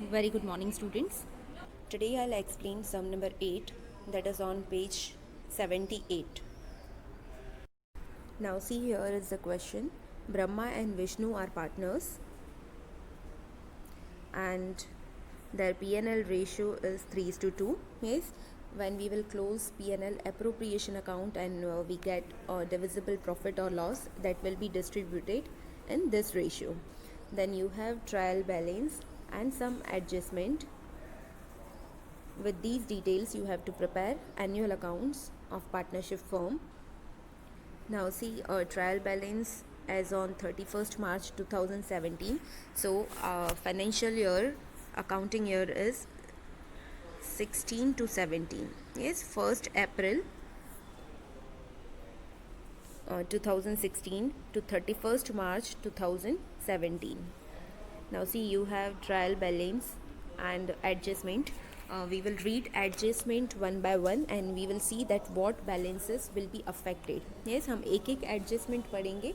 Very good morning, students. Today I'll explain sum number 8, that is on page 78. Now see, here is the question. Brahma and Vishnu are partners and their P&L ratio is 3:2. Yes, when we will close P&L appropriation account and we get divisible profit or loss, that will be distributed in this ratio. Then you have trial balance and some adjustment. With these details, you have to prepare annual accounts of partnership firm. Now see, trial balance as on 31st March 2017. So financial year, accounting year is 16 to 17. Yes, 1st April 2016 to 31st March 2017. Now see, you have trial balance and adjustment. We will read adjustment one by one and we will see that what balances will be affected. Yes, हम एक एक adjustment पढ़ेंगे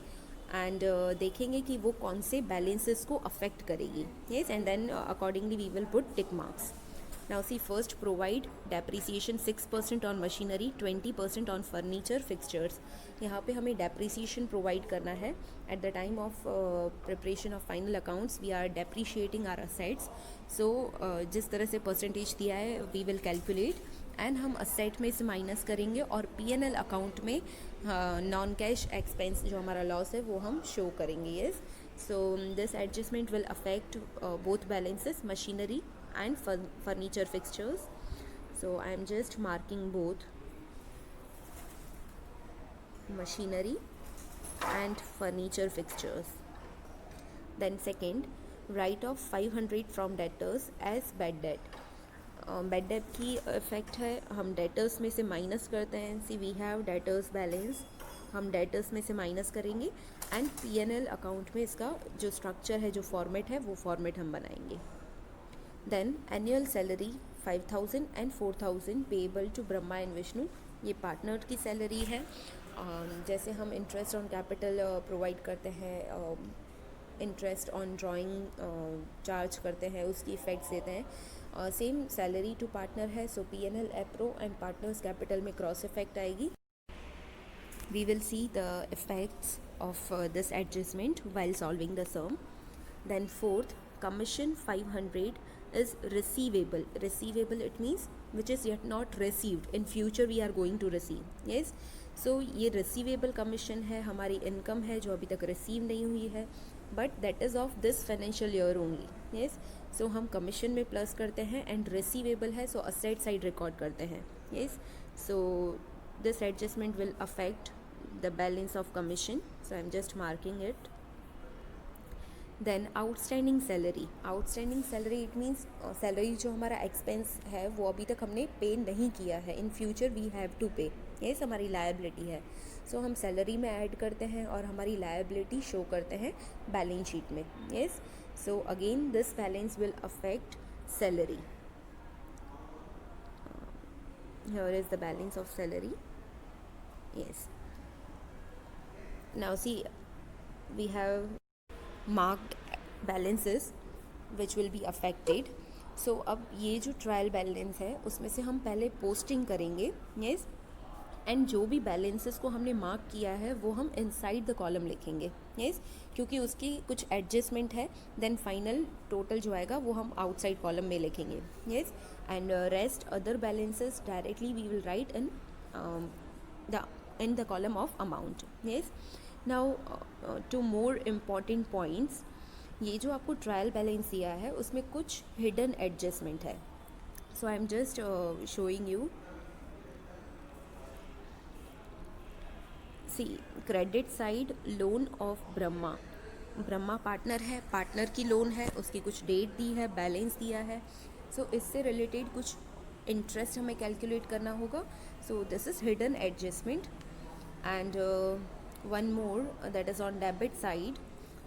and देखेंगे कि वो कौन से balances को affect करेगी. Yes, and then accordingly we will put tick marks. Now see, first provide depreciation 6% on machinery, 20% on furniture fixtures. यहाँ पे हमें depreciation provide करना है. At the time of preparation of final accounts, we are depreciating our assets. So जिस तरह से percentage दिया है we will calculate and हम asset में से minus करेंगे और P&L account में non cash expense जो हमारा loss है वो हम show करेंगे. Yes, so this adjustment will affect both balances, machinery and furniture fixtures. So I am just marking both machinery and furniture fixtures. Then second, write off 500 from debtors as bad debt. Bad debt की effect है, हम debtors में से minus करते हैं. सी we have debtors balance, हम debtors में से माइनस करेंगे एंड P&L अकाउंट में इसका जो स्ट्रक्चर है, जो फॉर्मेट है, वो फॉर्मेट हम बनाएंगे. Then annual salary 5,000 and 4,000 payable to Brahma and Vishnu. ये पार्टनर की सैलरी है. जैसे हम इंटरेस्ट ऑन कैपिटल प्रोवाइड करते हैं, इंटरेस्ट ऑन ड्राइंग चार्ज करते हैं, उसकी इफ़ेक्ट्स देते हैं. सेम सैलरी टू पार्टनर है. सो P&L एप्रो एंड पार्टनर्स कैपिटल में क्रॉस इफेक्ट आएगी. We will see the effects of this adjustment while solving the sum. Then fourth, commission 500 is receivable. Receivable, it means which is yet not received. In future we are going to receive. Yes, so ये receivable commission है, हमारी income है जो अभी तक receive नहीं हुई है, but that is of this financial year only. Yes, so हम commission में plus करते हैं and receivable है, so asset side record करते हैं. Yes, so this adjustment will affect the balance of commission. So I am just marking it. Then outstanding salary. Outstanding salary it means salary जो हमारा expense है वो अभी तक हमने पे नहीं किया है. In future we have to pay. Yes, हमारी लायबिलिटी है. सो हम सैलरी में ऐड करते हैं और हमारी लायबिलिटी शो करते हैं बैलेंस शीट में. Yes, so again this balance will affect salary. Here is the balance of salary. Yes, now see we have marked balances which will be affected. So अब ये जो ट्रायल बैलेंस है उसमें से हम पहले पोस्टिंग करेंगे. यस, एंड जो भी बैलेंसेस को हमने मार्क किया है वो हम इनसाइड द कॉलम लिखेंगे. यस, क्योंकि उसकी कुछ एडजस्टमेंट है. देन फाइनल टोटल जो आएगा वो हम आउटसाइड कॉलम में लिखेंगे. Yes, and rest other balances directly we will write in the column of amount. Yes, now two more important points. ये जो आपको ट्रायल बैलेंस दिया है उसमें कुछ हिडन एडजस्टमेंट है. So I am just showing you. See, credit side loan of Brahma. Brahma partner है, partner की लोन है, उसकी कुछ डेट दी है, बैलेंस दिया है. सो इससे रिलेटेड कुछ इंटरेस्ट हमें कैलकुलेट करना होगा. So this is hidden adjustment. And one more, that is on debit side.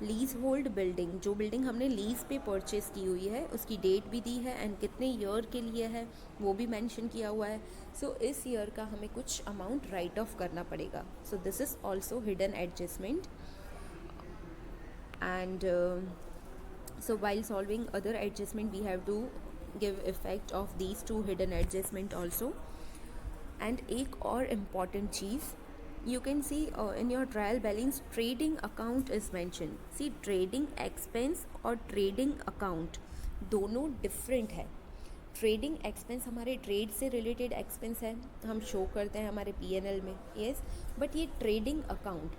Lease hold building, जो बिल्डिंग हमने लीज पे परचेज़ की हुई है उसकी डेट भी दी है एंड कितने ईयर के लिए है वो भी मेंशन किया हुआ है. सो इस ईयर का हमें कुछ अमाउंट राइट ऑफ करना पड़ेगा. So this is also hidden adjustment. And So while solving other adjustment, we have to give effect of these two hidden adjustment also. And एक और important cheese, you can see in your trial balance trading account is mentioned. See, trading expense और trading account दोनों different है. Trading expense हमारे trade से related expense है, हम show करते हैं हमारे पीएनएल में, यस. बट ये ट्रेडिंग अकाउंट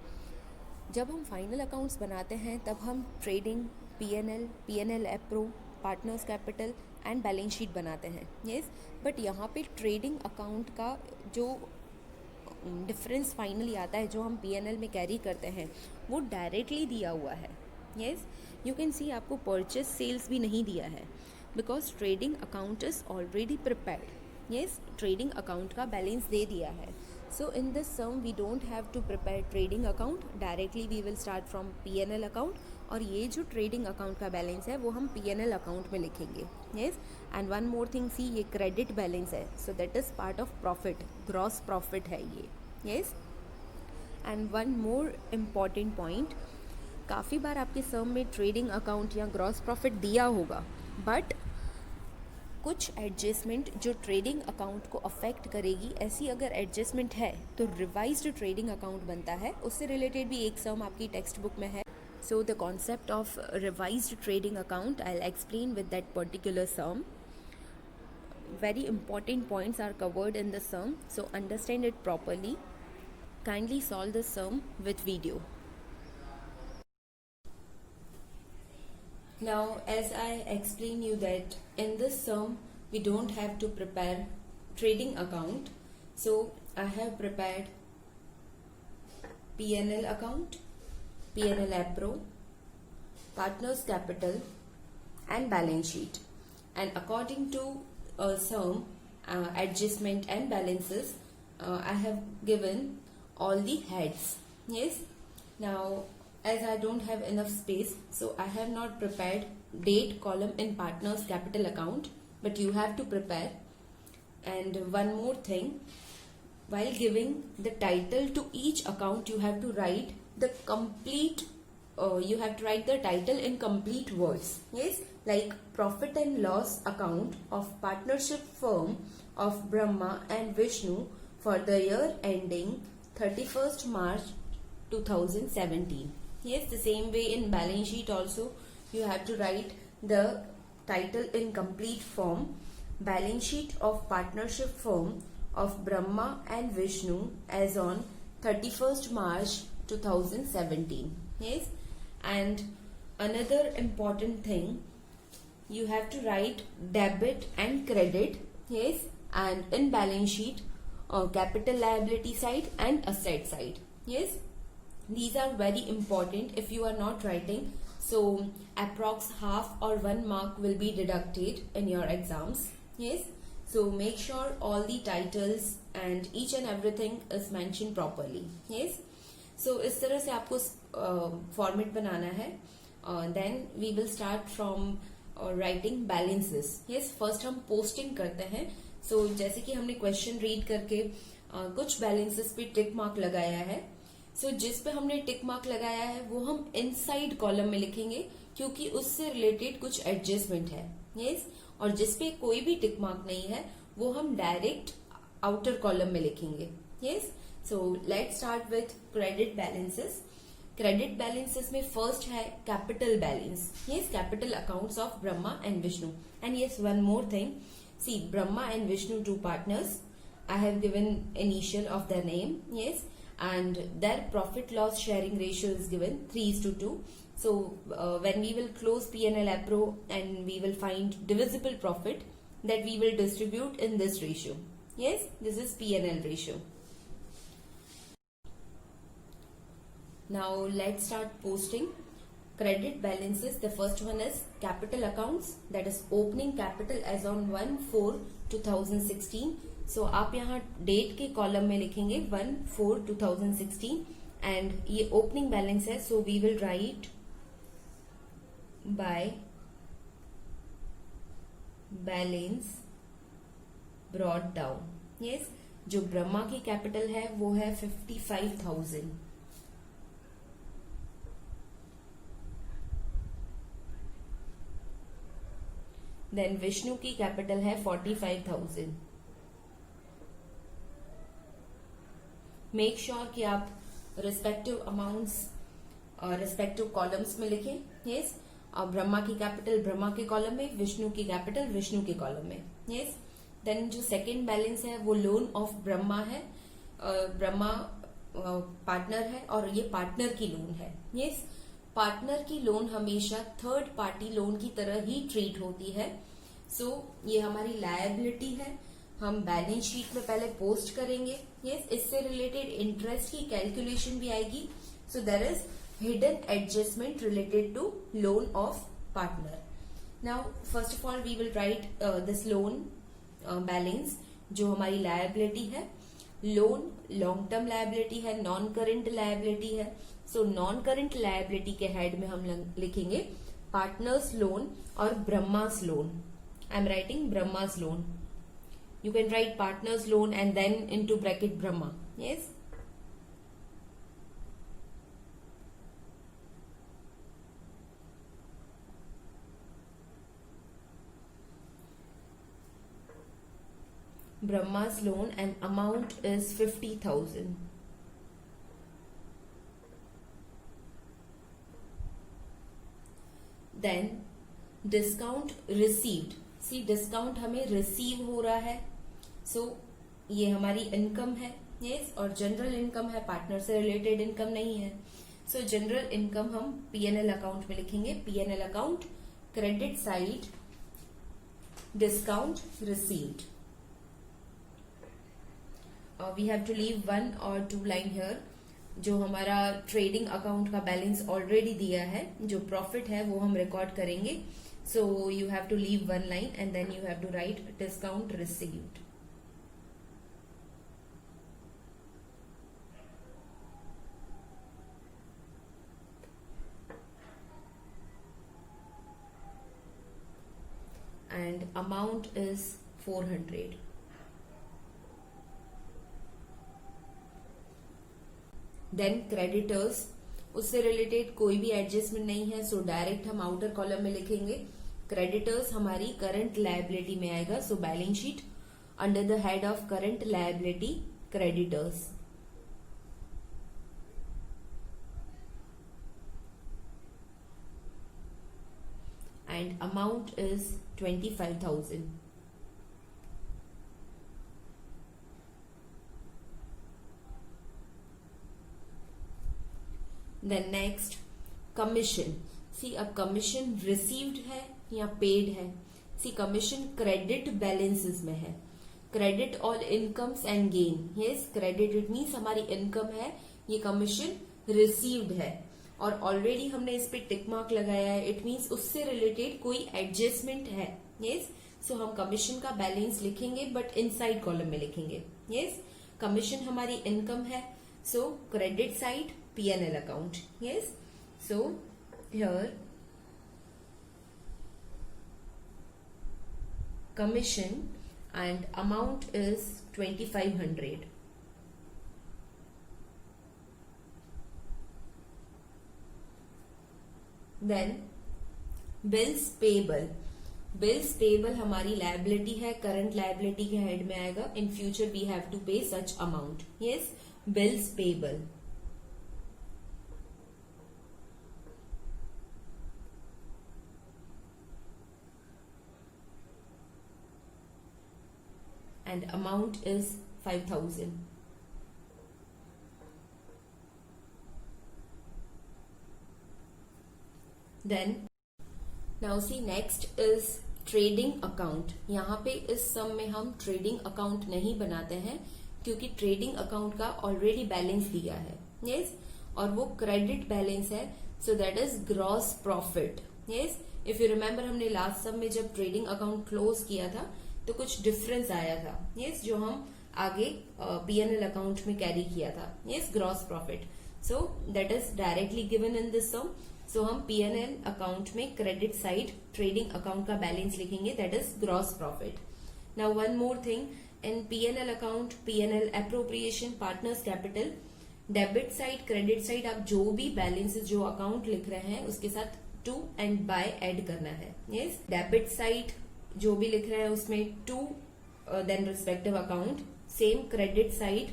जब हम फाइनल अकाउंट्स बनाते हैं तब हम trading PNL appro, partners capital and balance sheet बनाते हैं, यस. बट यहाँ पे ट्रेडिंग अकाउंट का जो डिफरेंस फाइनली आता है, जो हम पीएनएल में कैरी करते हैं, वो डायरेक्टली दिया हुआ है, यस. यू कैन सी आपको परचेज सेल्स भी नहीं दिया है, because trading account is already prepared, yes. Trading account का बैलेंस दे दिया है. So in this sum we don't have to prepare trading account, directly we will start from PNL account. और ये जो ट्रेडिंग अकाउंट का बैलेंस है वो हम पीएनएल अकाउंट में लिखेंगे, yes. And one more thing, see ये क्रेडिट बैलेंस है, so that is part of profit, gross profit है ये, yes. And one more important point, काफ़ी बार आपके सम में ट्रेडिंग अकाउंट या ग्रॉस प्रॉफिट दिया होगा, बट कुछ एडजस्टमेंट जो ट्रेडिंग अकाउंट को अफेक्ट करेगी, ऐसी अगर एडजस्टमेंट है तो रिवाइज्ड ट्रेडिंग अकाउंट बनता है. उससे रिलेटेड भी एक सम आपकी टेक्स्ट बुक में है. So the concept of revised trading account I will explain with that particular sum. Very important points are covered in the sum, so understand it properly. Kindly solve the sum with video. Now, as I explain you that in this sum we don't have to prepare trading account, so I have prepared P&L account, P&L APRO, partners capital and balance sheet. And according to sum, adjustment and balances, I have given all the heads, yes. Now, as I don't have enough space, so I have not prepared date column in partners capital account, but you have to prepare. And one more thing, while giving the title to each account, you have to write the complete, you have to write the title in complete words, yes. Like profit and loss account of partnership firm of Brahma and Vishnu for the year ending 31st March 2017. Yes, the same way in balance sheet also you have to write the title in complete form. Balance sheet of partnership firm of Brahma and Vishnu as on 31st March 2017. Yes, and another important thing, you have to write debit and credit. Yes, and in balance sheet capital liability side and asset side. Yes, these are very important. If you are not writing, so approx half or 1 mark will be deducted in your exams. Yes, so make sure all the titles and each and everything is mentioned properly. Yes, so इस तरह से आपको format बनाना है. Then we will start from writing balances. Yes, first हम posting करते हैं. So जैसे कि हमने क्वेश्चन रीड करके कुछ बैलेंसेस पे टिक मार्क लगाया है. सो जिस पे हमने टिक मार्क लगाया है वो हम इनसाइड कॉलम में लिखेंगे, क्योंकि उससे रिलेटेड कुछ एडजस्टमेंट है. यस, और जिस पे कोई भी टिक मार्क नहीं है वो हम डायरेक्ट आउटर कॉलम में लिखेंगे. Yes, so let's start with credit balances. Credit balances में फर्स्ट है capital balance. Yes, capital accounts of Brahma and Vishnu. And yes, one more thing, see Brahma and Vishnu two partners, I have given initial of the name. Yes, and their profit loss sharing ratio is given 3:2. So when we will close P&L APRO and we will find divisible profit, that we will distribute in this ratio. Yes, this is P&L ratio. Now let's start posting credit balances. The first one is capital accounts, that is opening capital as on 1/4/2016. सो आप यहाँ date के column में लिखेंगे 1/4/2016 and ये opening balance है. So we will write by balance brought down. Yes, जो ब्रह्मा की capital है वो है 55,000. देन विष्णु की कैपिटल है 45,000। मेक श्योर कि आप रिस्पेक्टिव अमाउंट्स रिस्पेक्टिव कॉलम्स में लिखें। यस, और ब्रह्मा की कैपिटल ब्रह्मा के कॉलम में, विष्णु की कैपिटल विष्णु के कॉलम में। यस, देन जो सेकेंड बैलेंस है वो लोन ऑफ ब्रह्मा है। ब्रह्मा पार्टनर है और ये पार्टनर की लोन है। यस, पार्टनर की लोन हमेशा थर्ड पार्टी लोन की तरह ही ट्रीट होती है। सो ये हमारी लायबिलिटी है, हम बैलेंस शीट में पहले पोस्ट करेंगे। यस, इससे रिलेटेड इंटरेस्ट की कैलकुलेशन भी आएगी। So there is hidden adjustment related to loan of partner. Now first of all we will write this loan balance जो हमारी लायबिलिटी है। लोन लॉन्ग टर्म लायबिलिटी है, नॉन करेंट लायबिलिटी है। So non current liability के head में हम लिखेंगे partners loan और Brahma's loan. I am writing Brahma's loan. You can write partner's loan and then into bracket Brahma. Yes. Brahma's loan and amount is 50,000. Then discount received. C discount हमें receive हो रहा है। सो ये हमारी इनकम है। यस, और जनरल इनकम है, पार्टनर से रिलेटेड इनकम नहीं है। सो जनरल इनकम हम पीएनएल अकाउंट में लिखेंगे। PNL account credit side discount received. We have to leave 1 और 2 लाइन हियर। जो हमारा ट्रेडिंग अकाउंट का बैलेंस ऑलरेडी दिया है, जो प्रॉफिट है वो हम रिकॉर्ड करेंगे। So you have to leave 1 line and then you have to write discount received. And amount is 400. Then creditors, उससे रिलेटेड कोई भी एडजस्टमेंट नहीं है। सो डायरेक्ट हम आउटर कॉलम में लिखेंगे क्रेडिटर्स हमारी करंट लायबिलिटी में आएगा। So balance sheet under the head of current liability creditors. And amount is 25,000। Then next commission. See, अब commission received है या paid है। See, commission credit balances में है। Credit all incomes and gain. Yes, credit it means हमारी income है, ये commission received है और already हमने इस पे टिक मार्क लगाया है। It means उससे related कोई adjustment है। Yes, so हम commission का balance लिखेंगे but inside column में लिखेंगे। Yes, commission हमारी income है, so credit side P&L account. Yes, so here commission and amount is 2,500. Then bills payable. Bills payable हमारी लायबिलिटी है, करंट लायबिलिटी के हेड में आएगा। In future we have to pay such amount. Yes, bills payable. And amount is 5,000. Then now see next is trading account. यहाँ पे इस सम में हम ट्रेडिंग अकाउंट नहीं बनाते हैं क्योंकि ट्रेडिंग अकाउंट का ऑलरेडी बैलेंस दिया है। यस, और वो क्रेडिट बैलेंस है। So that is gross profit. Yes, if you remember हमने लास्ट सम में जब ट्रेडिंग अकाउंट क्लोज किया था तो कुछ डिफरेंस आया था। यस, जो हम आगे पीएनएल अकाउंट में कैरी किया था। Yes, gross profit. So that is directly given in this sum. So हम पीएनएल अकाउंट में क्रेडिट साइड ट्रेडिंग अकाउंट का बैलेंस लिखेंगे, that is gross profit. Now one more thing, in PNL account PNL appropriation partners capital debit side credit side आप जो भी balances जो account लिख रहे हैं उसके साथ टू एंड बाय ऐड करना है। यस, डेबिट साइड जो भी लिख रहे हैं उसमें to then respective account, same credit side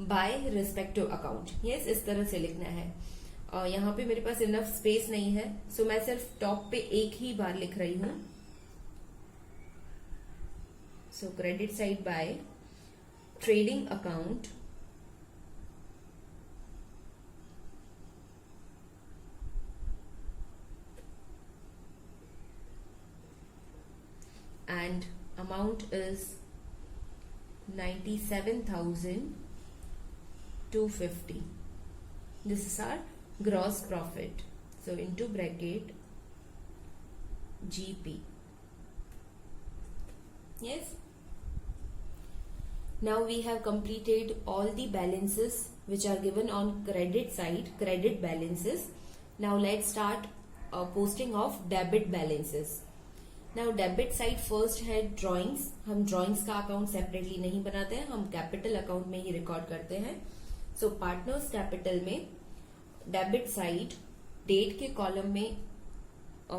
by respective account. Yes, इस तरह से लिखना है। यहाँ पे मेरे पास इनफ स्पेस नहीं है, सो मैं सिर्फ टॉप पे एक ही बार लिख रही हूं। सो credit side bye trading account and amount is 97,250. This is our gross profit. So into bracket GP. Yes. Now we have completed all the balances which are given on credit side, credit balances. Now let's start posting of debit balances. Now debit side first है drawings. हम drawings का account separately नहीं बनाते हैं, हम capital account में ही record करते हैं। सो पार्टनर्स कैपिटल में डेबिट साइड डेट के कॉलम में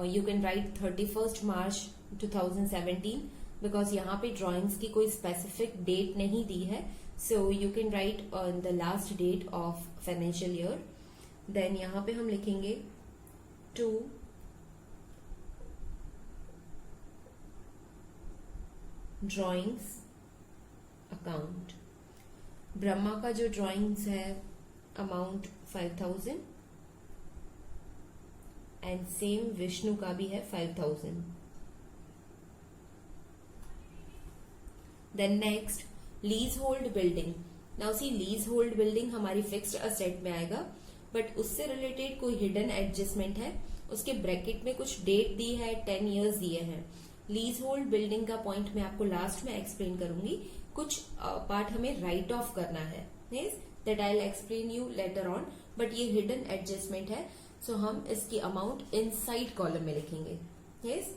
यू कैन राइट 31 मार्च 2017 बिकॉज यहाँ पे ड्राइंग्स की कोई स्पेसिफिक डेट नहीं दी है। So you can write on the last date of financial year. Then यहाँ पे हम लिखेंगे टू ड्राइंग्स अकाउंट। ब्रह्मा का जो ड्राइंग्स है अमाउंट 5000 एंड सेम विष्णु का भी है 5000। Then next leasehold building. Now see leasehold building हमारी फिक्स्ड असेट में आएगा, बट उससे रिलेटेड कोई हिडन एडजस्टमेंट है। उसके ब्रैकेट में कुछ डेट दी है, 10 years दिए हैं। लीज होल्ड बिल्डिंग का पॉइंट मैं आपको लास्ट में एक्सप्लेन करूंगी। कुछ पार्ट हमें राइट ऑफ करना है, that I will explain you later on, but ये हिडन एडजस्टमेंट है। सो हम इसकी अमाउंट इनसाइड कॉलम में लिखेंगे। Yes,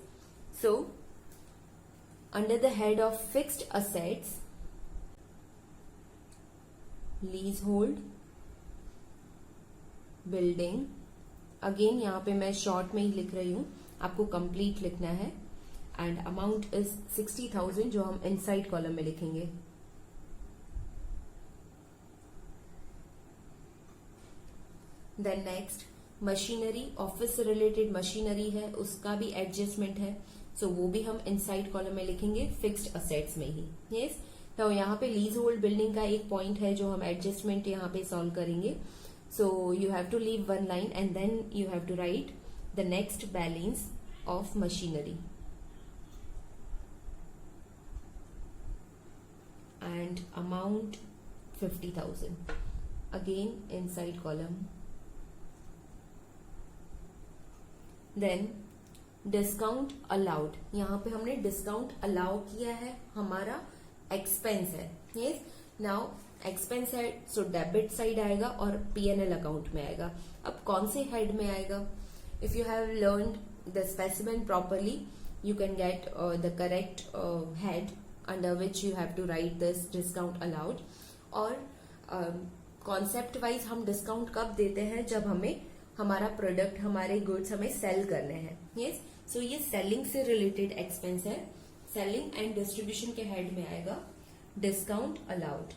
so under the head of fixed assets lease hold building, again यहाँ पे मैं शॉर्ट में ही लिख रही हूं, आपको कंप्लीट लिखना है। एंड अमाउंट इज 60,000 जो हम इनसाइड कॉलम में लिखेंगे। देन नेक्स्ट मशीनरी, ऑफिस से रिलेटेड मशीनरी है, उसका भी एडजस्टमेंट है। सो वो भी हम इनसाइड कॉलम में लिखेंगे फिक्स्ड असेट्स में ही। यस, तो यहाँ पे लीज होल्ड बिल्डिंग का एक पॉइंट है जो हम एडजस्टमेंट यहाँ पे सॉल्व करेंगे। So you have to leave one line and then you have to write the next balance of machinery and amount 50,000 again inside column. Then discount allowed, यहाँ पे हमने डिस्काउंट अलाउ किया है, हमारा एक्सपेंस है। यस, नाउ एक्सपेंस है, so debit side आएगा और P&L अकाउंट में आएगा। अब कौन से हेड में आएगा? If you have learned the specimen properly you can get the correct head under which you have to write this discount allowed। और कॉन्सेप्ट वाइज हम डिस्काउंट कब देते हैं? जब हमें हमारा प्रोडक्ट, हमारे गुड्स हमें सेल करने हैं। यस, सो ये सेलिंग से रिलेटेड एक्सपेंस है। सेलिंग एंड डिस्ट्रीब्यूशन के हेड में आएगा डिस्काउंट अलाउड।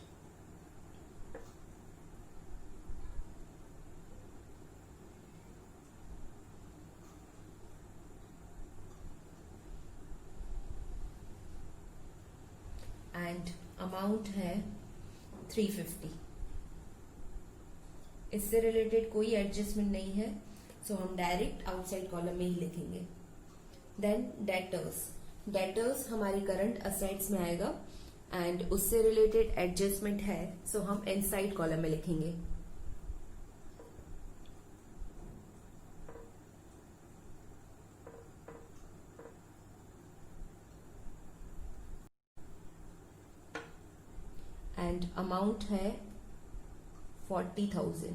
एंड अमाउंट है 350। इससे रिलेटेड कोई एडजस्टमेंट नहीं है, सो हम डायरेक्ट आउटसाइड कॉलम में ही लिखेंगे। देन डेटर्स, डेटर्स हमारी करंट असेट्स में आएगा एंड उससे रिलेटेड एडजस्टमेंट है, सो हम इनसाइड कॉलम में लिखेंगे। एंड अमाउंट है 40,000।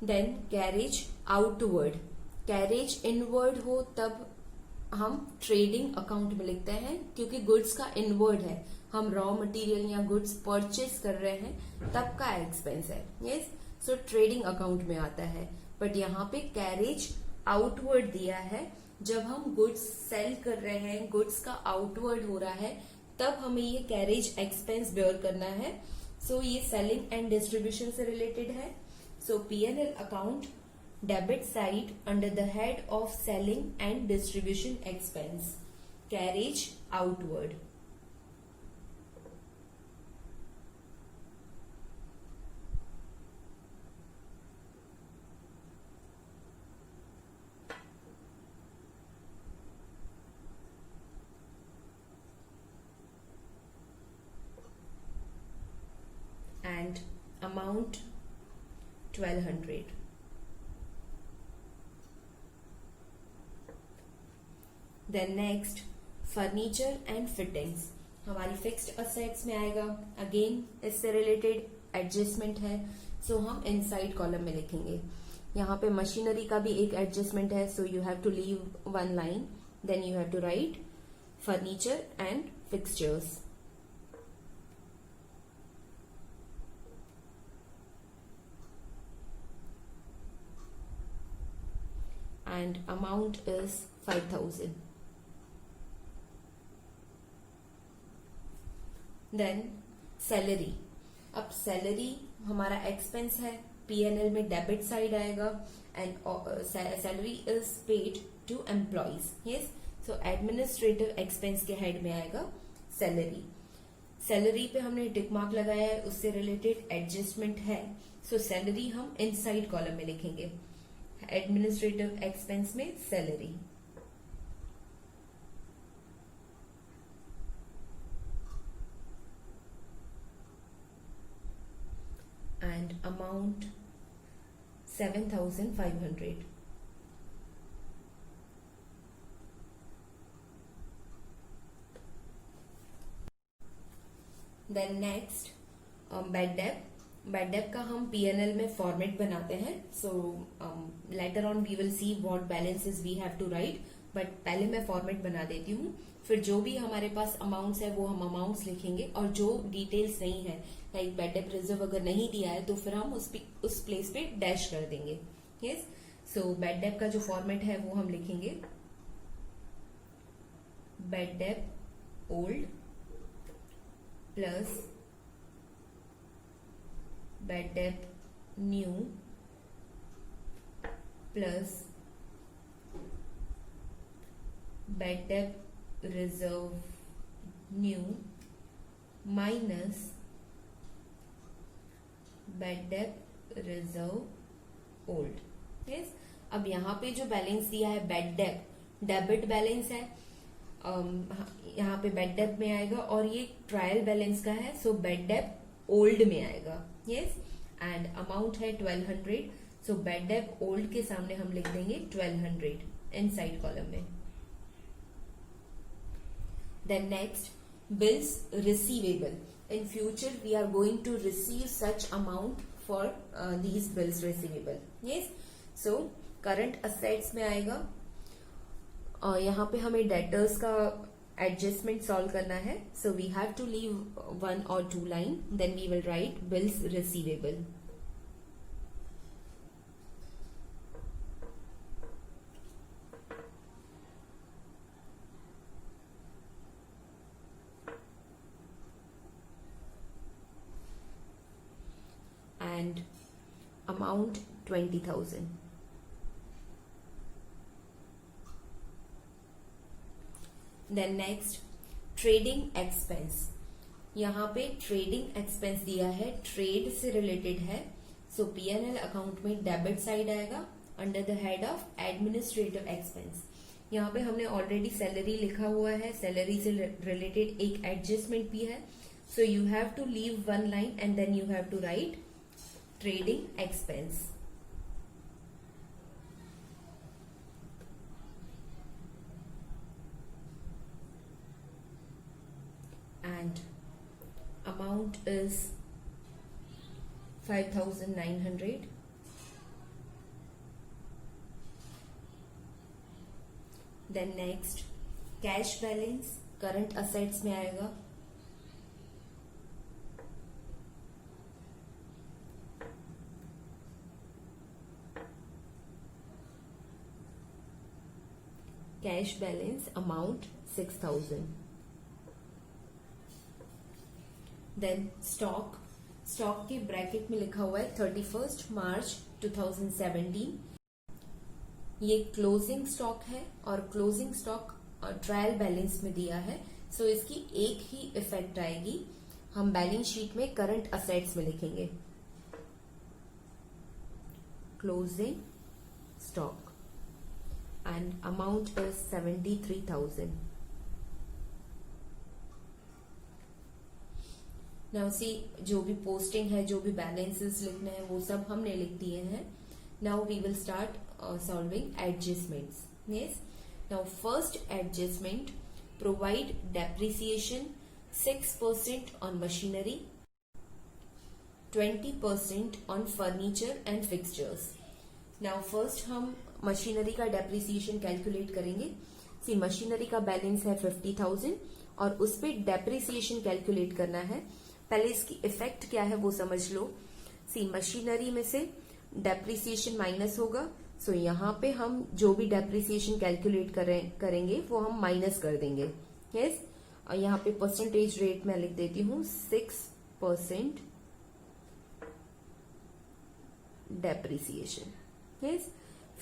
Then carriage outward, carriage inward हो तब हम ट्रेडिंग अकाउंट में लिखते हैं, क्योंकि गुड्स का इनवर्ड है, हम रॉ मटेरियल या गुड्स परचेस कर रहे हैं तब का एक्सपेंस है। यस, सो ट्रेडिंग अकाउंट में आता है, बट यहाँ पे कैरेज आउटवर्ड दिया है, जब हम गुड्स सेल कर रहे हैं, गुड्स का आउटवर्ड हो रहा है, तब हमें ये कैरेज एक्सपेंस बेयर करना है। सो ये सेलिंग एंड डिस्ट्रीब्यूशन से रिलेटेड है। So P&L account debit side under the head of selling and distribution expense, carriage outward. And amount 1200. Then next furniture and fittings हमारी फिक्स्ड असेट्स में आएगा। Again इससे रिलेटेड एडजस्टमेंट है, so हम inside column में लिखेंगे। यहाँ पे मशीनरी का भी एक एडजस्टमेंट है, so you have to leave one line, then you have to write furniture and fixtures. And amount is 5000. Then salary. अब सैलरी हमारा एक्सपेंस है, P&L में डेबिट साइड आएगा, and salary is paid to employees. Yes, so administrative expense के head में आएगा salary. Salary पे हमने टिक मार्क लगाया है, उससे रिलेटेड एडजस्टमेंट है, सो सैलरी हम इनसाइड कॉलम में लिखेंगे, एडमिनिस्ट्रेटिव एक्सपेंस में salary. And amount 7500। Then next bad debt. Bad debt का हम P&L में फॉर्मेट बनाते हैं, so later on we will see what balances we have to write, but पहले मैं फॉर्मेट बना देती हूँ। फिर जो भी हमारे पास अमाउंट्स है वो हम अमाउंट्स लिखेंगे, और जो डिटेल्स नहीं है, लाइक बैड डेट रिजर्व अगर नहीं दिया है तो फिर हम उस प्लेस पे डैश कर देंगे। यस, सो बैड डेट का जो फॉर्मेट है वो हम लिखेंगे bad debt old plus bad debt new plus bad debt reserve new minus bad debt reserve old. Yes, अब यहाँ पे जो बैलेंस दिया है बैड डेट डेबिट बैलेंस है, यहाँ पे बैड डेट में आएगा, और ये ट्रायल बैलेंस का है, सो बैड डेट ओल्ड में आएगा। यस, एंड अमाउंट है 1200, सो बैड डेट ओल्ड के सामने हम लिख देंगे 1200 इनसाइड कॉलम में। Then next bills receivable. In future we are going to receive such amount for these bills receivable. Yes, so current assets में आएगा, यहाँ पे हमें debtors का एडजस्टमेंट सॉल्व करना है, so we have to leave 1 or 2 line, then we will write bills receivable. And amount 20,000। Then next trading expense. यहाँ पे ट्रेडिंग एक्सपेंस दिया है, ट्रेड से रिलेटेड है, सो P&L अकाउंट में डेबिट साइड आएगा under the head of administrative expense. यहाँ पे हमने ऑलरेडी सैलरी लिखा हुआ है, सैलरी से रिलेटेड एक एडजस्टमेंट भी है, so you have to leave 1 line and then you have to write trading expense. And amount is 5,900. Then next cash balance current assets में आएगा, cash balance amount 6000. Then stock के bracket में लिखा हुआ है 31 मार्च 2017. ये क्लोजिंग स्टॉक है और क्लोजिंग स्टॉक ट्रायल बैलेंस में दिया है, सो इसकी एक ही इफेक्ट आएगी. हम बैलेंस शीट में करंट असेट्स में लिखेंगे closing stock and amount is 73,000. Now see, जो भी पोस्टिंग है, जो भी बैलेंसेस लिखने हैं, वो सब हमने लिख दिए हैं. Now we will start solving adjustments. Yes. Now first adjustment, provide depreciation 6% on machinery, 20% on furniture and fixtures. Now first हम मशीनरी का डेप्रिसिएशन कैलकुलेट करेंगे. सी, मशीनरी का बैलेंस है 50,000 और उस पे डेप्रिसिएशन कैलकुलेट करना है. पहले इसकी इफेक्ट क्या है वो समझ लो. सी, मशीनरी में से डेप्रिसिएशन माइनस होगा, सो यहाँ पे हम जो भी डेप्रिसिएशन कैलकुलेट करेंगे वो हम माइनस कर देंगे. यस. और यहाँ पे परसेंटेज रेट मैं लिख देती हूँ 6% डेप्रिसिएशन. यस.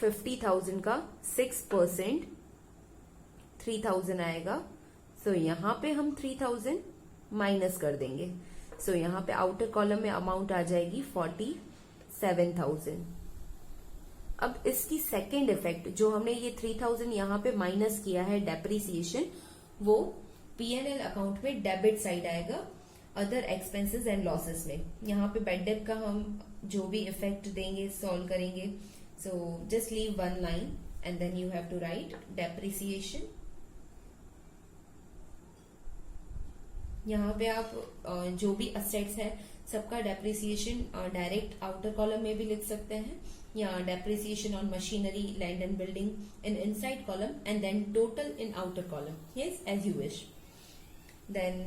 50,000 का 6% 3,000 आएगा. सो यहाँ पे हम 3,000 माइनस कर देंगे. सो यहाँ पे आउटर कॉलम में अमाउंट आ जाएगी 47,000. अब इसकी सेकेंड इफेक्ट, जो हमने ये 3,000 यहाँ पे माइनस किया है डेप्रिसिएशन, वो P&L अकाउंट में डेबिट साइड आएगा अदर एक्सपेंसेस एंड लॉसेस में. यहाँ पे बैड डेट का हम जो भी इफेक्ट देंगे सॉल्व करेंगे. So just leave one line and then you have to write depreciation. यहाँ पे आप जो भी असेट्स है सबका डेप्रिसिएशन डायरेक्ट आउटर कॉलम में भी लिख सकते हैं, या depreciation on machinery, land and building in inside column and then total in outer column. Yes, as you wish. Then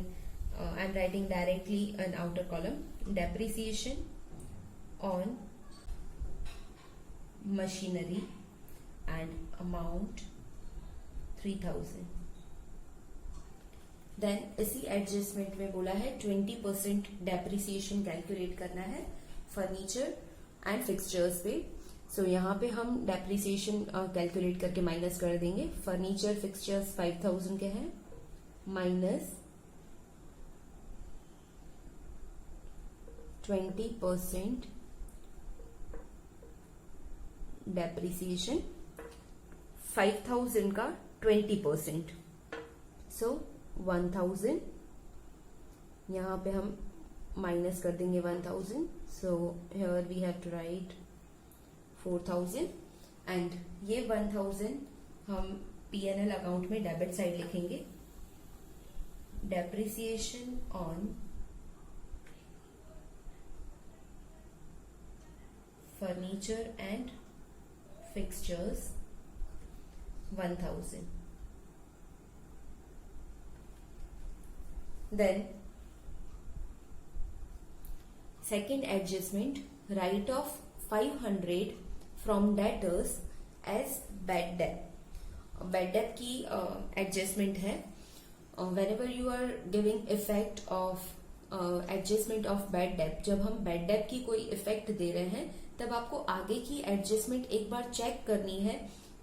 I am writing directly in outer column depreciation on machinery and amount 3,000. Then इसी adjustment में बोला है 20% depreciation calculate करना है furniture and fixtures पे. सो यहाँ पे हम डेप्रिसिएशन कैलकुलेट करके माइनस कर देंगे. फर्नीचर फिक्सचर्स 5,000 के हैं, माइनस 20% डेप्रिसिएशन, 5,000 का 20%, सो 1,000. यहाँ पे हम माइनस कर देंगे 1,000. So here we have to write 4,000 and ये 1,000 हम P&L अकाउंट में डेबिट साइड लिखेंगे. Depreciation on furniture and fixtures 1,000. Then second adjustment, write off 500 from debtors as bad debt. Bad debt की adjustment है. Whenever you are giving effect of adjustment of bad debt, जब हम bad debt की कोई effect दे रहे हैं तब आपको आगे की adjustment एक बार चेक करनी है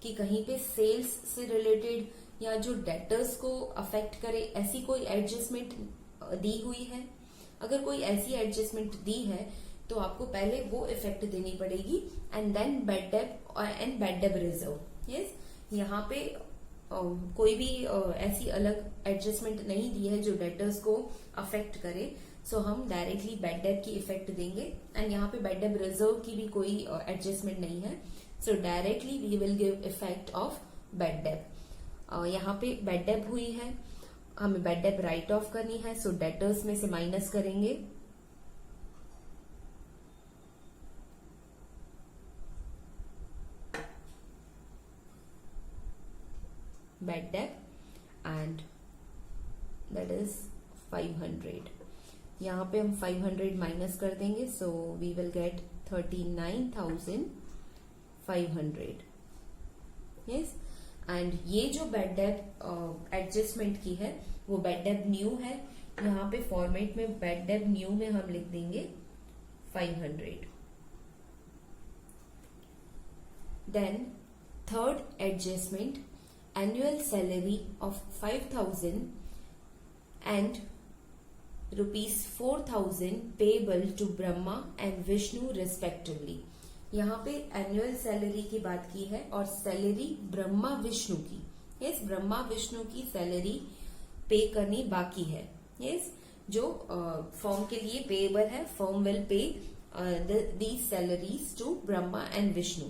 कि कहीं पे सेल्स से रिलेटेड या जो डेटर्स को अफेक्ट करे ऐसी कोई एडजस्टमेंट दी हुई है. अगर कोई ऐसी एडजस्टमेंट दी है तो आपको पहले वो इफेक्ट देनी पड़ेगी and then bad debt and bad debt reserve. Yes, यहाँ पे कोई भी ऐसी अलग एडजस्टमेंट नहीं दी है जो डेटर्स को अफेक्ट करे. सो हम डायरेक्टली बैड डेट की इफेक्ट देंगे एंड यहाँ पे बैड डेट रिजर्व की भी कोई एडजस्टमेंट नहीं है. So directly we will give effect of bad debt. यहाँ पे बैड डेट हुई है, हमें बैड डेट राइट ऑफ करनी है. सो डेटर्स में से माइनस करेंगे bad debt and that is 500. यहाँ पे हम 500 माइनस कर देंगे. So we will get 39,500. Yes. And ये जो बेड डेब्ट एडजस्टमेंट की है वो बेड डेब्ट न्यू है। यहाँ पे फॉर्मेट में बेड डेब्ट न्यू में हम लिख देंगे 500। Then third adjustment, annual salary of 5000 and ₹4,000 payable to Brahma and Vishnu respectively. यहाँ पे एनुअल सैलरी की बात की है और सैलरी ब्रह्मा विष्णु की, यस, ब्रह्मा विष्णु की सैलरी पे करनी बाकी है, यस, जो फर्म के लिए पेएबल है। Firm will pay these salaries to Brahma and Vishnu.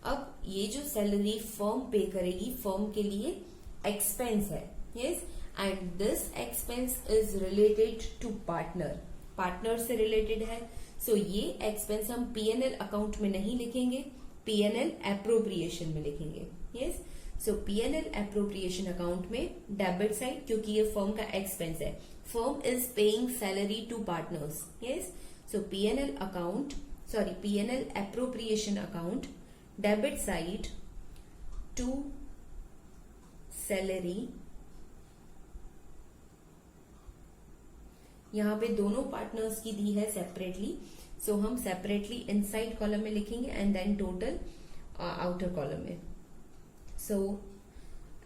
अब ये जो सैलरी फर्म पे करेगी फर्म के लिए एक्सपेंस है, yes, and this expense is related to partner से रिलेटेड है। सो ये एक्सपेंस हम पीएनएल अकाउंट में नहीं लिखेंगे, पीएनएल एप्रोप्रिएशन में लिखेंगे, yes. So PNL appropriation account में डेबिट साइड, क्योंकि ये फर्म का एक्सपेंस है, firm is paying salary to partners, yes. So PNL appropriation account, debit side to salary. यहाँ पे दोनों पार्टनर्स की दी है सेपरेटली, सो हम सेपरेटली इनसाइड कॉलम में लिखेंगे and then total outer column में। So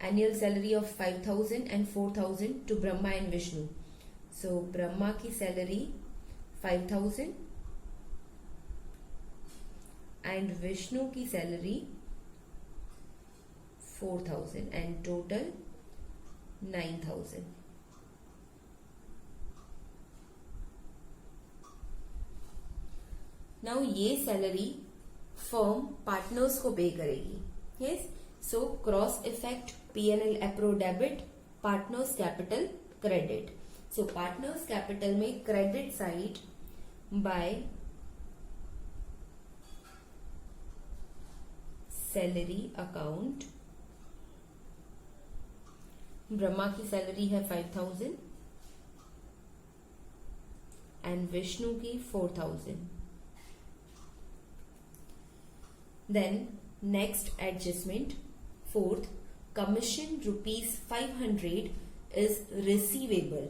annual salary of 5000 and 4000 to Brahma and Vishnu. So Brahma की सैलरी 5000 एंड विष्णु की सैलरी 4000 एंड टोटल 9000। नाउ ये सैलरी फर्म पार्टनर्स को पे करेगी, yes. So cross effect PNL appro debit, partners capital credit. So partners capital में credit side by salary account, Brahma की salary है 5000 and Vishnu की 4000। Then next adjustment, fourth, commission ₹500 is receivable।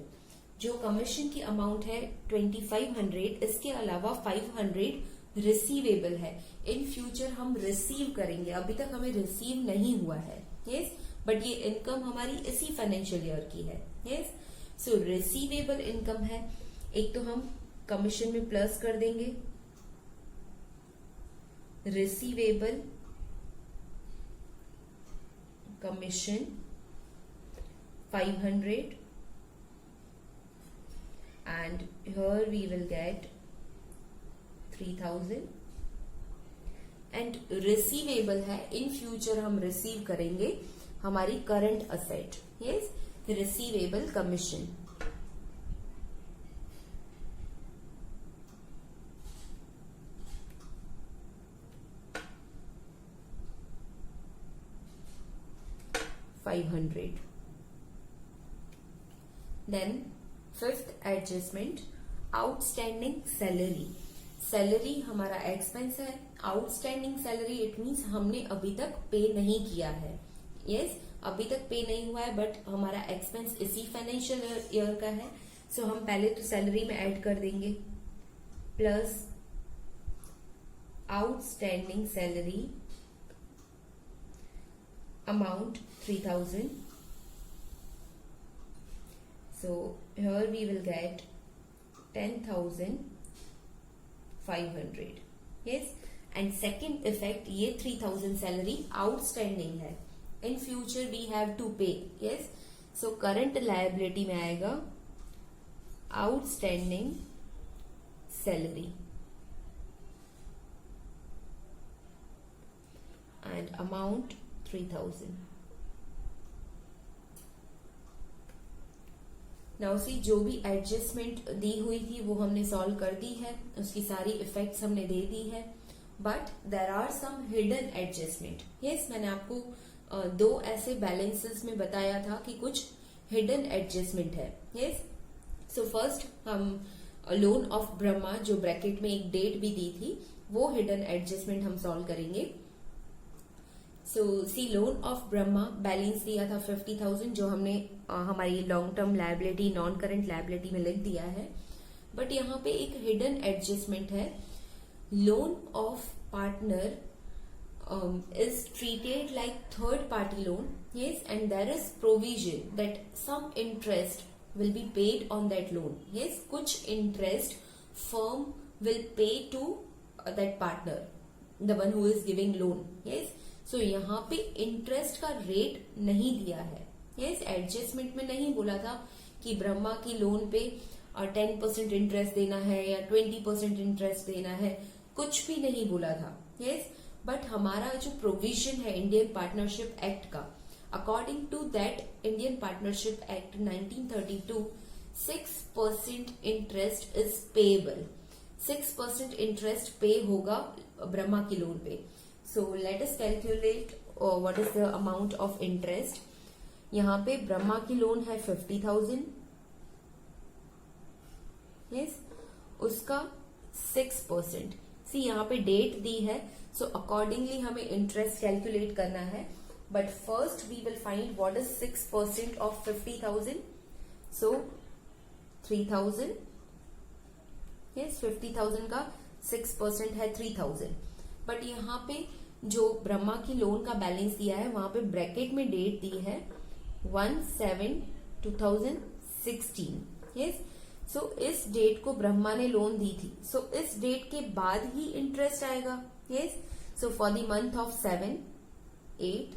जो commission की amount है 2500, इसके अलावा 500 रिसीवेबल है। इन फ्यूचर हम रिसीव करेंगे, अभी तक हमें रिसीव नहीं हुआ है, यस, बट ये इनकम हमारी इसी फाइनेंशियल ईयर की है, यस। सो रिसीवेबल इनकम है, एक तो हम कमीशन में प्लस कर देंगे receivable commission 500 and here we will get 3000 and receivable है, in future हम receive करेंगे हमारी current asset, yes, receivable commission। Then fifth adjustment, outstanding salary। Salary हमारा एक्सपेंस है, आउटस्टैंडिंग सैलरी इट मीन्स हमने अभी तक पे नहीं किया है, यस, अभी तक पे नहीं हुआ है बट हमारा एक्सपेंस इसी फाइनेंशियल ईयर का है। सो हम पहले तो सैलरी में ऐड कर देंगे plus outstanding salary amount 3000। so here we will get 10,500, yes, and second effect, ये 3000 सैलरी आउटस्टैंडिंग है, in future we have to pay, yes, so current liability में आएगा outstanding salary and amount 3000। Now see, जो भी adjustment दी हुई थी वो हमने सॉल्व कर दी है, उसकी सारी इफेक्ट्स हमने दे दी है, but there are some hidden adjustment, yes. मैंने आपको दो ऐसे बैलेंसेस में बताया था कि कुछ हिडन एडजस्टमेंट है, यस। सो फर्स्ट हम लोन ऑफ ब्रह्मा, जो ब्रैकेट में एक डेट भी दी थी, वो हिडन एडजस्टमेंट हम सॉल्व करेंगे। सो सी लोन ऑफ ब्रह्मा बैलेंस दिया था 50,000 जो हमने हमारी long term liability non current liability में लिख दिया है. बट यहाँ पे एक हिडन एडजस्टमेंट है. Loan of partner is treated like third party loan, yes, and there is provision that some interest will be paid on that loan, yes, kuch interest firm will pay to that partner, the one who is giving loan, yes. So यहाँ पे interest का rate नहीं दिया है, yes, adjustment में नहीं बोला था कि ब्रह्मा की लोन पे 10% इंटरेस्ट देना है या 20% इंटरेस्ट देना है, कुछ भी नहीं बोला था, yes. बट हमारा जो प्रोविजन है इंडियन पार्टनरशिप एक्ट का, according to that Indian partnership act 1932, 6% interest is payable. 6% interest pay होगा ब्रह्मा की लोन पे. So let us calculate what is the amount of interest. यहाँ पे ब्रह्मा की लोन है 50,000, यस, उसका 6%. सी यहाँ पे डेट दी है, सो अकॉर्डिंगली हमें इंटरेस्ट कैलकुलेट करना है. But first we will find what is 6% of 50,000. सो 3,000, यस, 50,000 का 6% है 3,000. बट यहाँ पे जो ब्रह्मा की लोन का बैलेंस दिया है वहां पे ब्रैकेट में डेट दी है 1/7/2016, यस. सो इस डेट को ब्रह्मा ने लोन दी थी, सो इस डेट के बाद ही इंटरेस्ट आएगा, yes. So for the month of 7, 8,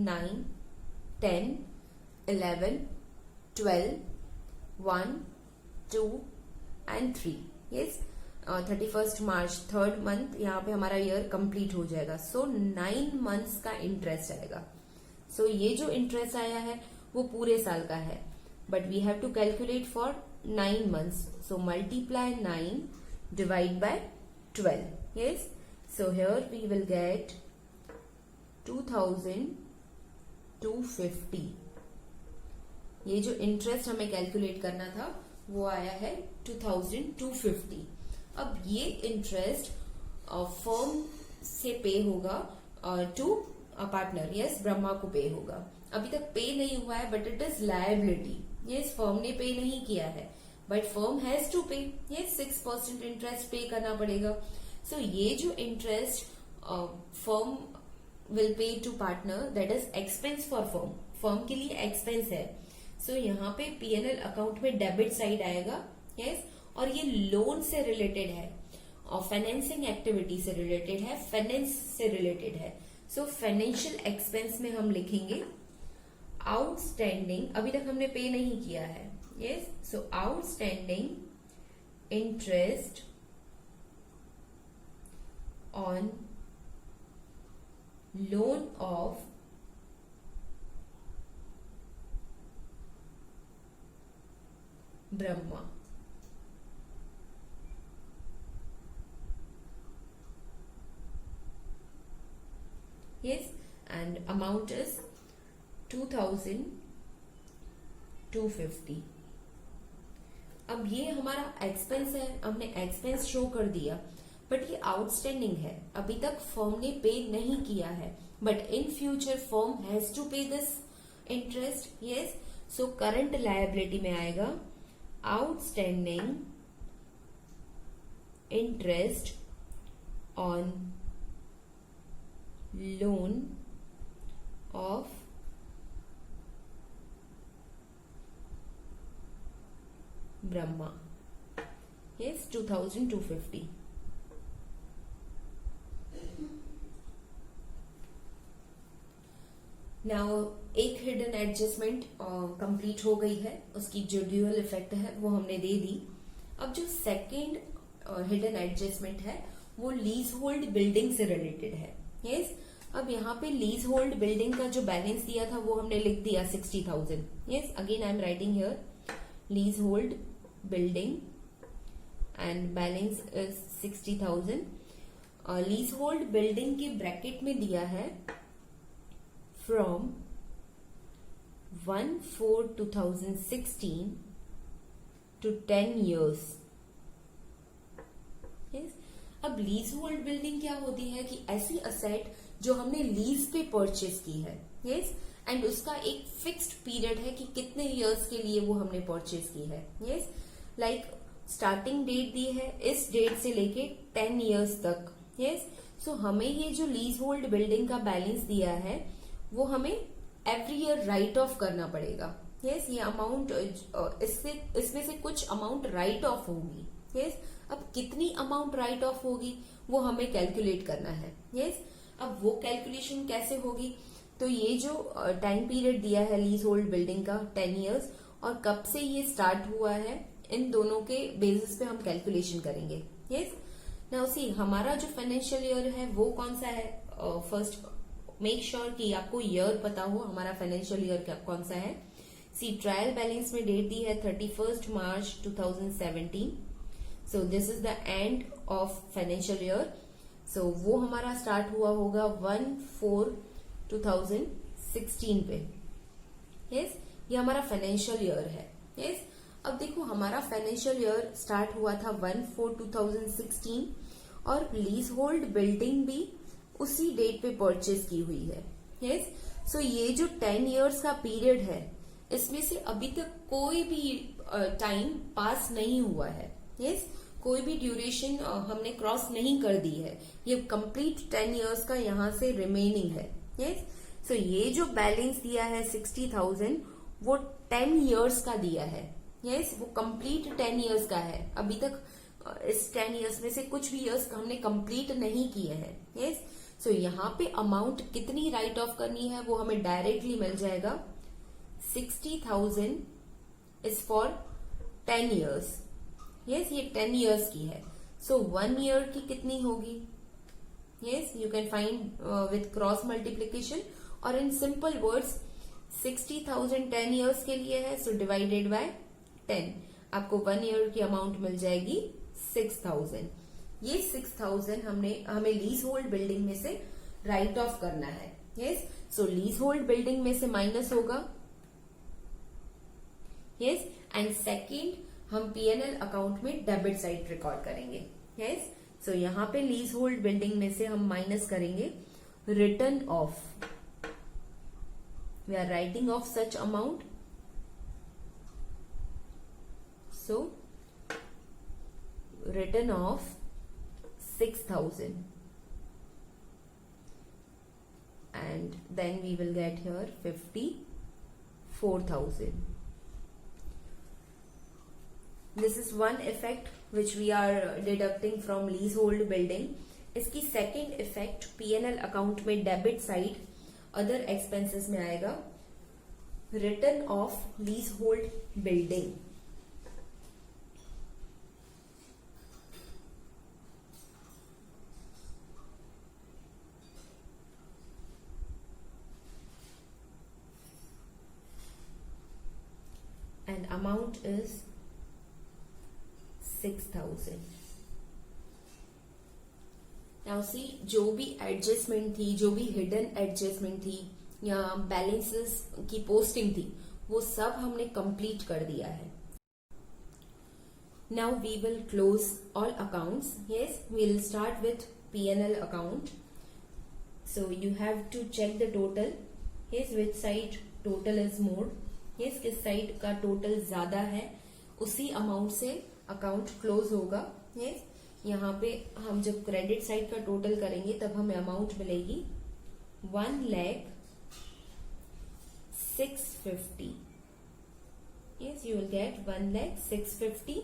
9, 10, 11, 12, 1, 2 and 3, yes. 31 March, third month, यहाँ पे हमारा ईयर कंप्लीट हो जाएगा. सो 9 मंथ्स का इंटरेस्ट आएगा. सो ये जो इंटरेस्ट आया है वो पूरे साल का है, but we have to calculate for 9 months. So multiply 9 divide by 12. Yes. So here we will get 2,250. ये जो इंटरेस्ट हमें कैलकुलेट करना था वो आया है 2,250. अब ये इंटरेस्ट फर्म से पे होगा टू पार्टनर, यस, ब्रह्मा को पे होगा. अभी तक पे नहीं हुआ है but it is liability. Yes, firm ने पे नहीं किया है but firm has to pay, yes, 6% interest pay करना पड़ेगा. सो ये जो interest firm will pay to partner, that is expense for firm. Firm के लिए एक्सपेंस है. सो यहाँ पे पीएनएल अकाउंट में डेबिट साइड आएगा, यस, और ये लोन से रिलेटेड है और फाइनेंसिंग एक्टिविटी से रिलेटेड है, फाइनेंस से रिलेटेड है. सो फाइनेंशियल एक्सपेंस में हम लिखेंगे आउटस्टैंडिंग. अभी तक हमने पे नहीं किया है, yes. So outstanding interest on loan of Brahma. Yes, and amount is 2,250. अब ये हमारा एक्सपेंस है, हमने एक्सपेंस शो कर दिया, बट ये आउटस्टैंडिंग है. अभी तक फर्म ने पे नहीं किया है, but in future firm has to pay this interest, yes. So current liability में आएगा outstanding interest on loan of Brahma. Yes, 2,250. Now एक हिडन एडजस्टमेंट कंप्लीट हो गई है, उसकी जो ड्यूअल इफेक्ट है वो हमने दे दी. अब जो सेकेंड हिडन एडजस्टमेंट है वो लीज होल्ड बिल्डिंग से रिलेटेड है, यस. अब यहाँ पे लीज होल्ड बिल्डिंग का जो बैलेंस दिया था वो हमने लिख दिया 60,000. Yes, again I am writing here lease hold building and balance is 60,000. Lease hold building के ब्रैकेट में दिया है फ्रॉम 1/4/2016 to 10 years. yes? अब लीज होल्ड बिल्डिंग क्या होती है कि ऐसी असेट जो हमने लीज पे परचेज की है। यस, एंड उसका एक फिक्स्ड पीरियड है कि कितने इयर्स के लिए वो हमने परचेज की है। यस, लाइक स्टार्टिंग डेट दी है इस डेट से लेके 10 इयर्स तक। यस, सो हमें ये जो लीज होल्ड बिल्डिंग का बैलेंस दिया है वो हमें एवरी ईयर राइट ऑफ करना पड़ेगा। यस, ये अमाउंट इसमें से कुछ अमाउंट राइट ऑफ होगी। यस, अब कितनी अमाउंट राइट ऑफ होगी वो हमें कैलकुलेट करना है। यस, अब वो कैलकुलेशन कैसे होगी, तो ये जो टाइम पीरियड दिया है लीज होल्ड बिल्डिंग का 10 इयर्स, और कब से ये स्टार्ट हुआ है, इन दोनों के बेसिस पे हम कैलकुलेशन करेंगे। यस, नाउ सी हमारा जो फाइनेंशियल ईयर है वो कौन सा है। फर्स्ट मेक श्योर कि आपको ईयर पता हो हमारा फाइनेंशियल ईयर कौन सा है। सी ट्रायल बैलेंस में डेट दी है 31 मार्च 2017। So this is the end of financial year. सो वो हमारा स्टार्ट हुआ होगा 1/4/2016 पे। यस, ये हमारा फाइनेंशियल ईयर है। यस, अब देखो हमारा फाइनेंशियल ईयर स्टार्ट हुआ था 1/4/2016 और लीज होल्ड बिल्डिंग भी उसी डेट पे परचेज की हुई है। यस, सो ये जो 10 इयर्स का पीरियड है इसमें से अभी तक कोई भी टाइम पास नहीं हुआ है। यस, कोई भी ड्यूरेशन हमने क्रॉस नहीं कर दी है। ये कंप्लीट 10 इयर्स का यहाँ से रिमेनिंग है। यस, सो ये जो बैलेंस दिया है 60,000 वो 10 इयर्स का दिया है। यस, वो कंप्लीट 10 इयर्स का है। अभी तक इस 10 इयर्स में से कुछ भी इयर्स हमने कंप्लीट नहीं किए हैं। यस, सो यहाँ पे अमाउंट कितनी राइट ऑफ करनी है वो हमें डायरेक्टली मिल जाएगा। 60,000 इज फॉर 10 इयर्स। यस, ये 10 इयर्स की है। सो 1 ईयर की कितनी होगी। Yes, you can find with cross multiplication, और इन सिंपल वर्ड्स 60,000 10 इयर्स के लिए है, सो डिवाइडेड बाय 10 आपको 1 ईयर की अमाउंट मिल जाएगी 6,000। ये 6,000 हमें लीज होल्ड बिल्डिंग में से राइट ऑफ करना है। यस, सो लीज होल्ड बिल्डिंग में से माइनस होगा। यस, एंड सेकेंड हम पीएनएल अकाउंट में डेबिट साइड रिकॉर्ड करेंगे। यस, सो यहाँ पे लीज होल्ड बिल्डिंग में से हम माइनस करेंगे return of, we are writing off such amount. So return of 6,000 and then we will get here 54,000. This is one effect which we are deducting from leasehold building. इसकी second effect P&L account में debit side other expenses में आएगा return of leasehold building. And amount is 6,000. Now see, जो भी adjustment थी, जो भी hidden adjustment थी या बैलेंसेस की पोस्टिंग थी, वो सब हमने कंप्लीट कर दिया है। Now we will close all accounts. Yes, we will start with P&L account. So you have to check the total. Yes, which side total is more. Yes, किस साइड का टोटल ज्यादा है उसी अमाउंट से account close होगा। Yes, यहाँ पे हम जब क्रेडिट साइड का टोटल करेंगे तब हमें अमाउंट मिलेगी 1,06,50. Yes, you will get 1,06,50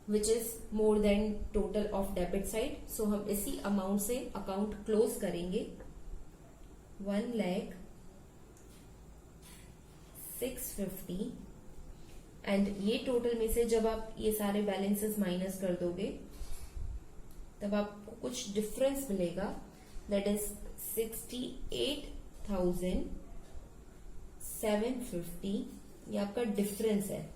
which is more than total of debit side. So हम इसी अमाउंट से अकाउंट क्लोज करेंगे 1,06,50 एंड ये टोटल में से जब आप ये सारे बैलेंसेस माइनस कर दोगे तब आपको कुछ डिफरेंस मिलेगा, दैट इज 68,750. ये आपका डिफरेंस है।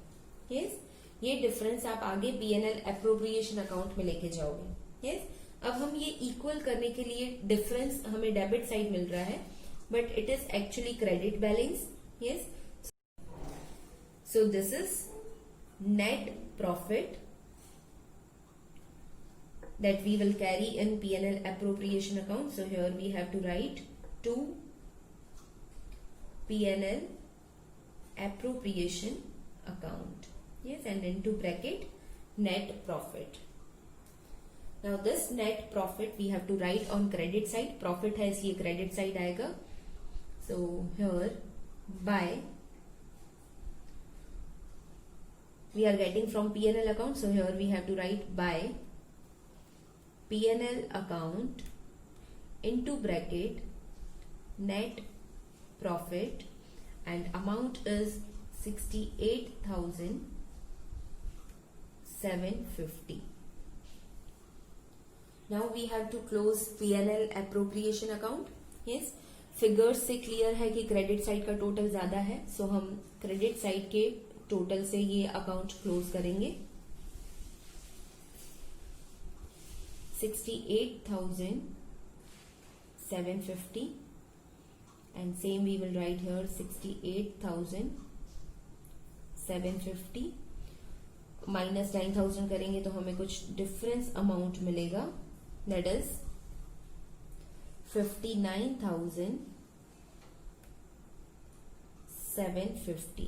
यस, ये डिफरेंस आप आगे P&L एप्रोप्रिएशन अकाउंट में लेके जाओगे। यस, अब हम ये इक्वल करने के लिए डिफरेंस हमें डेबिट साइड मिल रहा है but it is actually credit balance. Yes, so this is net profit that we will carry in P&L appropriation account. So here we have to write to P&L appropriation account. Yes, and into bracket net profit. Now this net profit we have to write on credit side. Profit है इसलिए credit side आएगा. So here by we are getting from P&L account. So here we have to write by P&L account into bracket net profit, and amount is 68,750. Now we have to close P&L appropriation account. Yes, figures से clear है कि credit side का total ज्यादा है, so हम credit side के total से ये अकाउंट क्लोज करेंगे. 68,750 and same we will write here 68,750 minus 9,000 करेंगे तो हमें कुछ डिफरेंस अमाउंट मिलेगा, that is 59,750.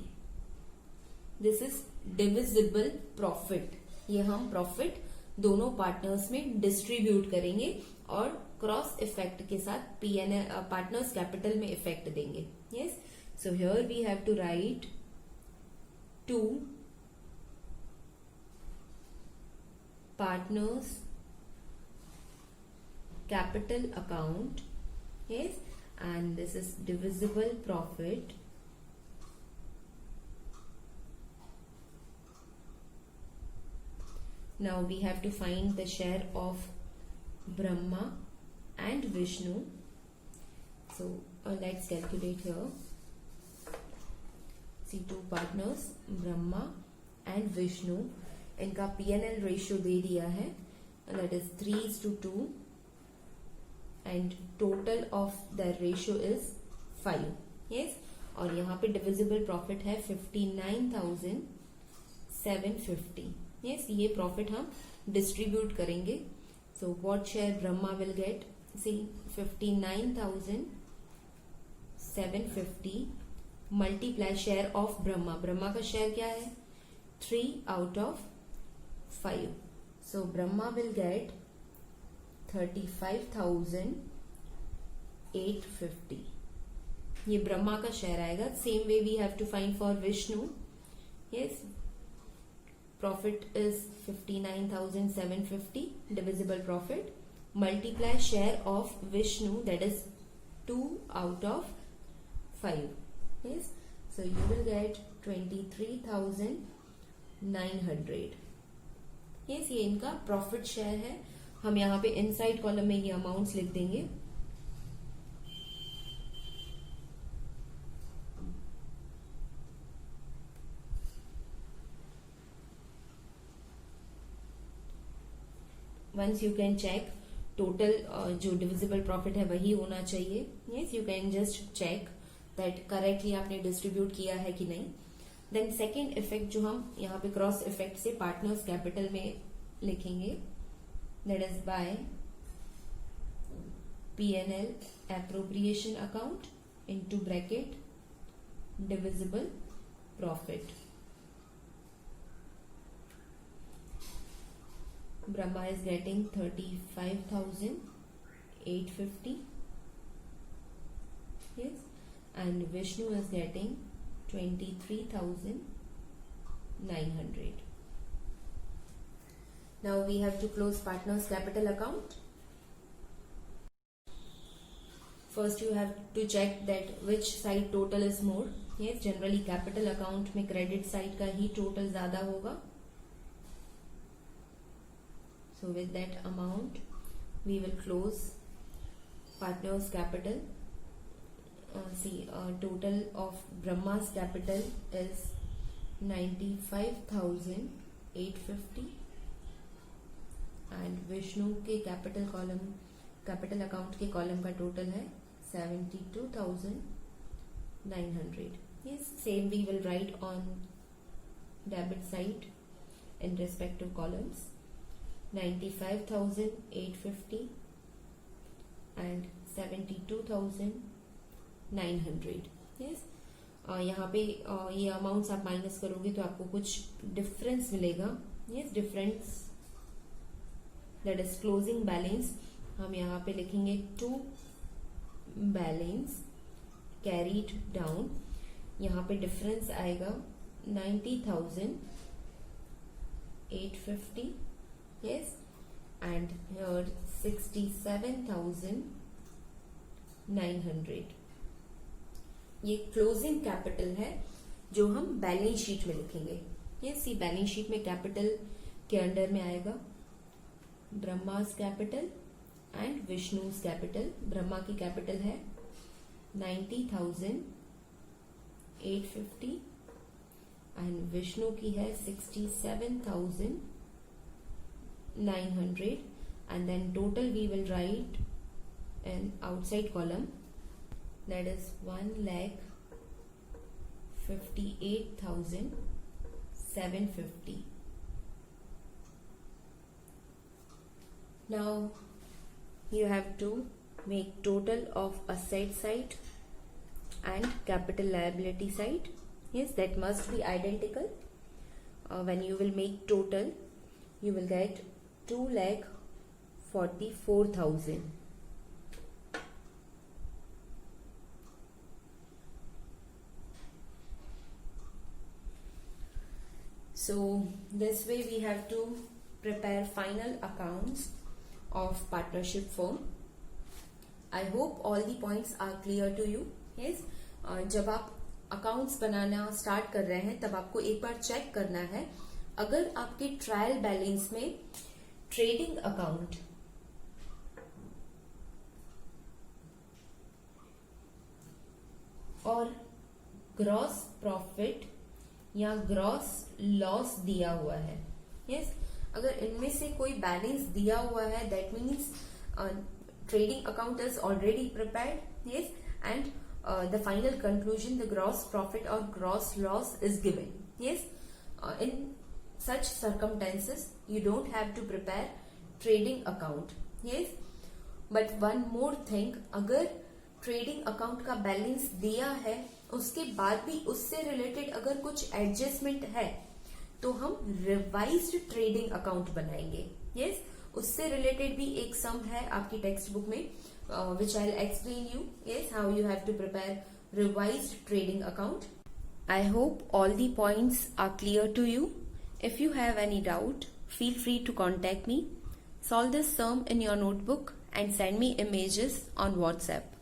This is divisible profit. ये हम प्रॉफिट दोनों पार्टनर्स में डिस्ट्रीब्यूट करेंगे और क्रॉस इफेक्ट के साथ P&L पार्टनर्स कैपिटल में इफेक्ट देंगे. Yes, so here we have to write to partners capital account. Yes, and this is divisible profit. Now we have to find the share of Brahma and Vishnu. So let's calculate here. See, two partners Brahma and Vishnu, इनका P&L ratio दे दिया है, that is 3:2. and total of the ratio is 5. yes, और यहाँ पे divisible profit है 59,750. yes, ये profit हम distribute करेंगे. so what share Brahma will get? see, 59,750 multiply share of Brahma. Brahma का share क्या है? 3/5. so Brahma will get 35,850. ये ब्रह्मा का शेयर आएगा. Same way we have to find for Vishnu. Yes, profit is 59,750 divisible profit multiply share of Vishnu, that is 2/5. Yes, so you will get 23,900. Yes, ये इनका profit share है. हम यहाँ पे इनसाइड कॉलम में ये अमाउंट्स लिख देंगे. Once you can check total जो डिविजिबल प्रॉफिट है वही होना चाहिए. Yes, you can just check that correctly आपने डिस्ट्रीब्यूट किया है कि नहीं. देन सेकेंड इफेक्ट जो हम यहाँ पे क्रॉस इफेक्ट से पार्टनर्स कैपिटल में लिखेंगे, that is by P&L appropriation account into bracket divisible profit. Brahma is getting 35,850. yes, and Vishnu is getting 23,900. Now we have to close partners capital account. First you have to check that which side total is more. yes, generally capital account में credit side का ही total ज्यादा होगा. so with that amount we will close partners capital. see, total of Brahma's capital is 95,850 and Vishnu के capital account के column का total है 72,900. yes, same we will write on debit side in respective columns. 95,850 and 72,900. Yes, यहाँ पे ये amounts आप minus करोगे तो आपको कुछ डिफरेंस मिलेगा. Yes, difference that is closing balance. हम यहाँ पे लिखेंगे टू बैलेंस कैरीड डाउन. यहाँ पे डिफरेंस आएगा 90,850. Yes, and here 67,900. ये क्लोजिंग कैपिटल है जो हम बैलेंस शीट में लिखेंगे. यस, ये बैलेंस शीट में कैपिटल के अंडर में आएगा Brahma's capital and Vishnu's capital. Brahma की कैपिटल है 90,850 एंड विष्णु की है 67,900. And then total we will write in outside column, that is 1,58,750. Now you have to make total of asset side and capital liability side. Yes, that must be identical. When you will make total, you will get 2,44,000. So this way we have to prepare final accounts of partnership firm. I hope all the points are clear to you. Yes, जब आप accounts बनाना start कर रहे हैं तब आपको एक बार check करना है अगर आपके ट्रायल बैलेंस में ट्रेडिंग अकाउंट और ग्रॉस प्रॉफिट या ग्रॉस लॉस दिया हुआ है. यस, अगर इनमें से कोई बैलेंस दिया हुआ है that means trading account is already prepared. Yes, and the final conclusion the gross profit और gross loss is given. Yes, in such circumstances you don't have to prepare trading account. Yes, but one more thing, अगर trading account का balance दिया है उसके बाद भी उससे related अगर कुछ एडजस्टमेंट है तो हम रिवाइज्ड ट्रेडिंग अकाउंट बनाएंगे. यस, उससे रिलेटेड भी एक सम है आपकी टेक्स्ट बुक में which I will explain you. Yes, how you have to prepare revised trading account. I hope all the points are clear to you. If you have any doubt feel free to contact me. Solve this sum in your notebook and send me images on WhatsApp.